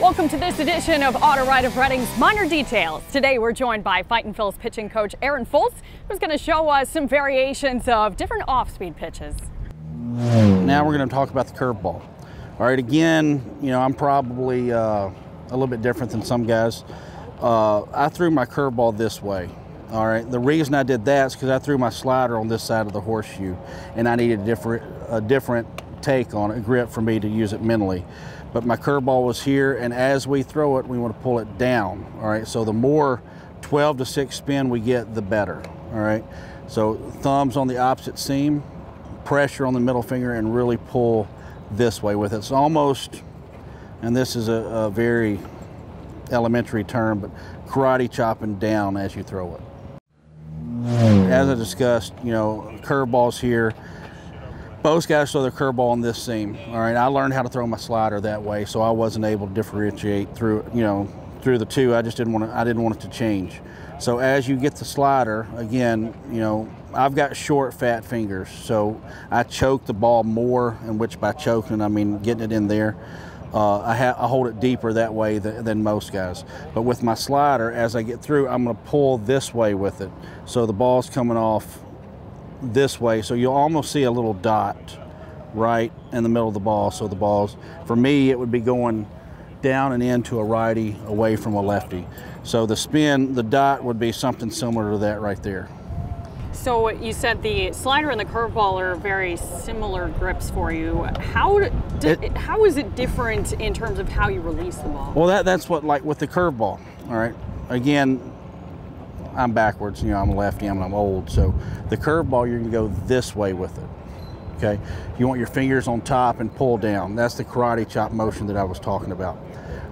Welcome to this edition of Auto Ride of Reading's Minor Details. Today we're joined by Fightin Phils pitching coach Aaron Fultz, who's going to show us some variations of different off-speed pitches. Now we're going to talk about the curveball. All right, again, you know, I'm probably a little bit different than some guys. I threw my curveball this way. All right, the reason I did that is because I threw my slider on this side of the horseshoe, and I needed a different take on it, a grip for me to use it mentally. But my curveball was here, and as we throw it, we want to pull it down. All right, so the more 12 to 6 spin we get, the better. All right, so thumbs on the opposite seam, pressure on the middle finger, and really pull this way with it. It's almost, and this is a very elementary term, but karate chopping down as you throw it. As I discussed, you know, curveballs here. Most guys throw their curveball on this seam. All right, I learned how to throw my slider that way, so I wasn't able to differentiate through the two. I didn't want it to change. So as you get the slider, again, you know, I've got short, fat fingers, so I choke the ball more, and which by choking I mean getting it in there. I hold it deeper that way than most guys. But with my slider, as I get through, I'm going to pull this way with it, so the ball's coming off this way, so you'll almost see a little dot right in the middle of the ball. So the ball's, for me, it would be going down and into a righty, away from a lefty. So the spin, the dot would be something similar to that right there. So you said the slider and the curveball are very similar grips for you. How is it different in terms of how you release the ball? Well, that's what, like with the curveball, all right, again, I'm backwards, you know, I'm a lefty, I'm old, so the curveball, you're gonna go this way with it, okay? You want your fingers on top and pull down. That's the karate chop motion that I was talking about.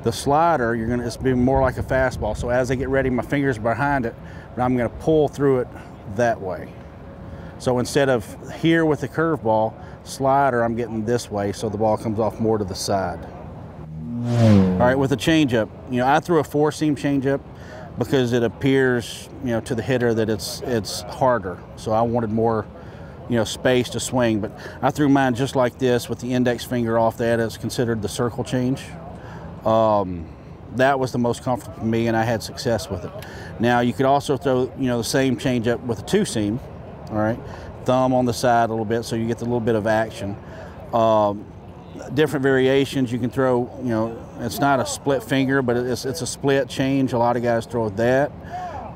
The slider, it's be more like a fastball, so as I get ready, my fingers behind it, and I'm gonna pull through it that way. So instead of here with the curveball, slider, I'm getting this way, so the ball comes off more to the side. All right, with the changeup, you know, I threw a 4-seam changeup because it appears, you know, to the hitter that it's harder. So I wanted more, you know, space to swing. But I threw mine just like this with the index finger off that. It's considered the circle change. That was the most comfortable for me, and I had success with it. Now you could also throw, you know, the same changeup with a 2-seam. All right, thumb on the side a little bit, so you get the little bit of action. Different variations you can throw, you know, it's not a split finger, but it's a split change. A lot of guys throw that.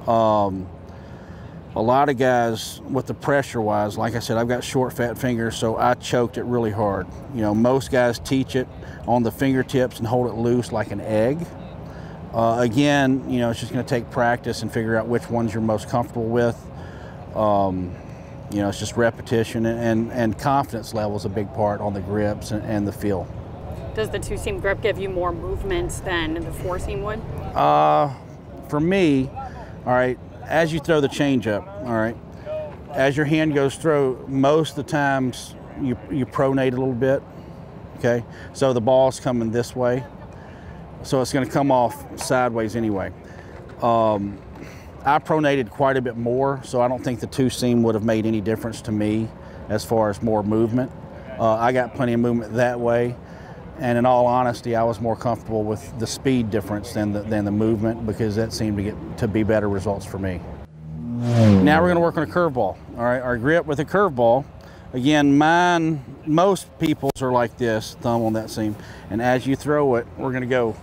A lot of guys with the pressure wise, like I said, I've got short, fat fingers, so I choked it really hard. You know, most guys teach it on the fingertips and hold it loose like an egg. Again, you know, it's just going to take practice and figure out which ones you're most comfortable with. You know, it's just repetition, and confidence level is a big part on the grips and the feel. Does the 2-seam grip give you more movement than the 4-seam would? For me, all right, as you throw the changeup, all right, as your hand goes through, most of the times you pronate a little bit, okay? So the ball's coming this way, so it's going to come off sideways anyway. I pronated quite a bit more, so I don't think the 2-seam would have made any difference to me as far as more movement. I got plenty of movement that way, and in all honesty, I was more comfortable with the speed difference than the movement, because that seemed to be better results for me. Now we're going to work on a curveball. All right, our grip with a curveball. Again, most people's are like this, thumb on that seam, and as you throw it, we're going to go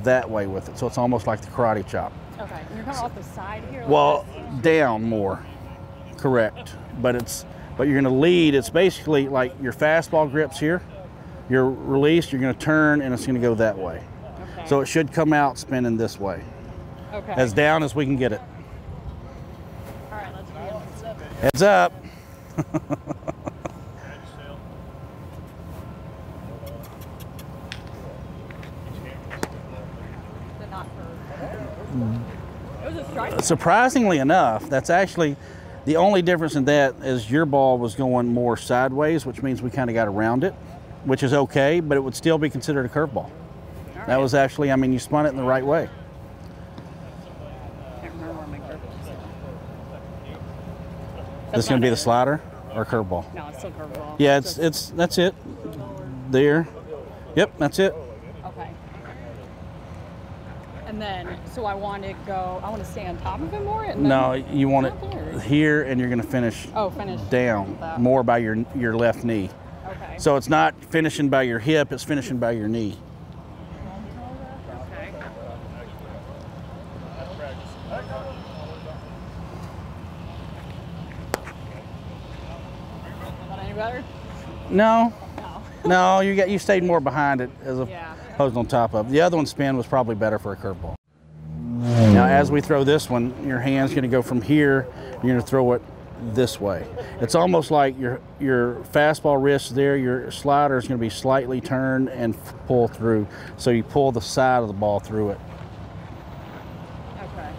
that way with it, so it's almost like the karate chop. Okay, and you're coming off the side here? Like well, down more, correct. But you're going to lead. It's basically like your fastball grips here. You're released, you're going to turn, and it's going to go that way. Okay. So it should come out spinning this way. Okay. As down as we can get it. All right, let's go. Heads up. It was a strike. Surprisingly enough, that's actually the only difference in that is your ball was going more sideways, which means we kind of got around it, which is okay, but it would still be considered a curveball. That was actually, I mean, you spun it in the right way. I can't remember where my grip is. This is going to be the slider or curveball? No, it's still curveball. Yeah, that's it. There. Yep, that's it. Okay. And then, so I want to stay on top of it more? And no, you want it here, and you're going to finish, down more by your left knee. Okay. So it's not finishing by your hip, it's finishing by your knee. Okay. Not any better? No. No, you stayed more behind it as opposed on top of. The other one's spin was probably better for a curveball. Now, as we throw this one, your hand's going to go from here. You're going to throw it this way. It's almost like your fastball wrist there. Your slider is going to be slightly turned and pull through. So you pull the side of the ball through it. Okay.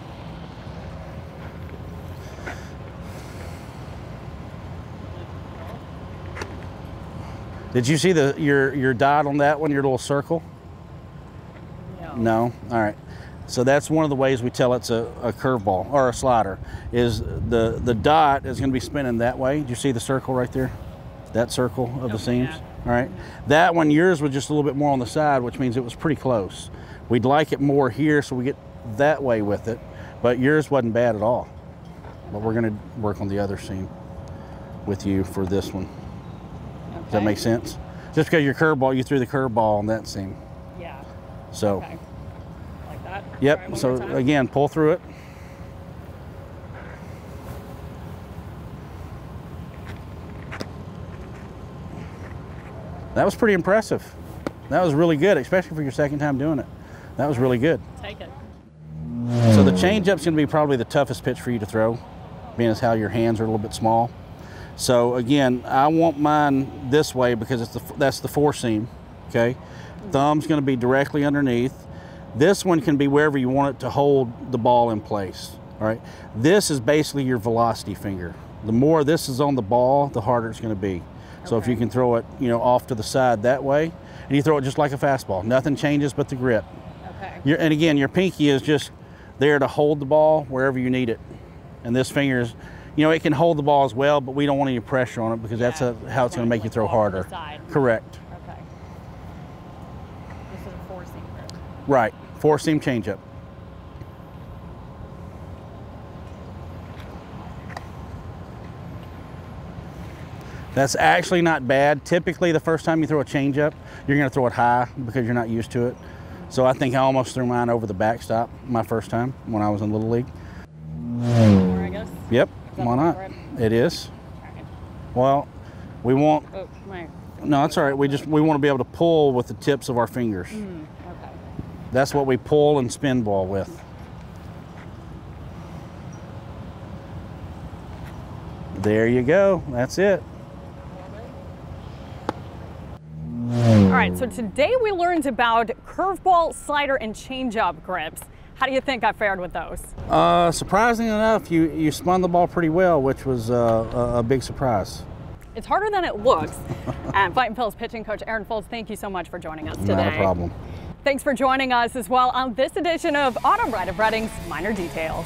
Did you see your dot on that one, your little circle? No? All right. So that's one of the ways we tell it's a curveball or a slider, is the dot is going to be spinning that way. Do you see the circle right there? That circle of the seams? Yeah. All right. That one, yours was just a little bit more on the side, which means it was pretty close. We'd like it more here so we get that way with it, but yours wasn't bad at all. But we're going to work on the other seam with you for this one. Okay. Does that make sense? Just because your curveball, you threw the curveball on that seam. Yeah. So. Okay. Like that? Yep. Right, So again, pull through it. That was pretty impressive. That was really good, especially for your second time doing it. That was really good. Take it. So the changeup's going to be probably the toughest pitch for you to throw, being as how your hands are a little bit small. So again, I want mine this way because that's the four seam, okay? Thumb's going to be directly underneath. This one can be wherever you want it to hold the ball in place, all right? This is basically your velocity finger. The more this is on the ball, the harder it's going to be. So if you can throw it, off to the side that way, and you throw it just like a fastball, nothing changes but the grip. Okay. And again, your pinky is just there to hold the ball wherever you need it. And this finger is, it can hold the ball as well, but we don't want any pressure on it because that's how it's going to make you throw harder. Correct. Okay. This is a four-seam grip. Right. Four-seam changeup. That's actually not bad. Typically, the first time you throw a changeup, you're going to throw it high because you're not used to it. So I think I almost threw mine over the backstop my first time when I was in Little League. Or I guess. Yep. Why not? It is. Okay. Well, we want. Oh, my. No, that's all right. We want to be able to pull with the tips of our fingers. Okay. That's what we pull and spin ball with. There you go. That's it. All right, so today we learned about curveball, slider, and changeup grips. How do you think I fared with those? Surprisingly enough, you spun the ball pretty well, which was a big surprise. It's harder than it looks. And Fightin Phils pitching coach Aaron Fultz, thank you so much for joining us today. Not a problem. Thanks for joining us as well on this edition of Autumn Rite of Reading's Minor Details.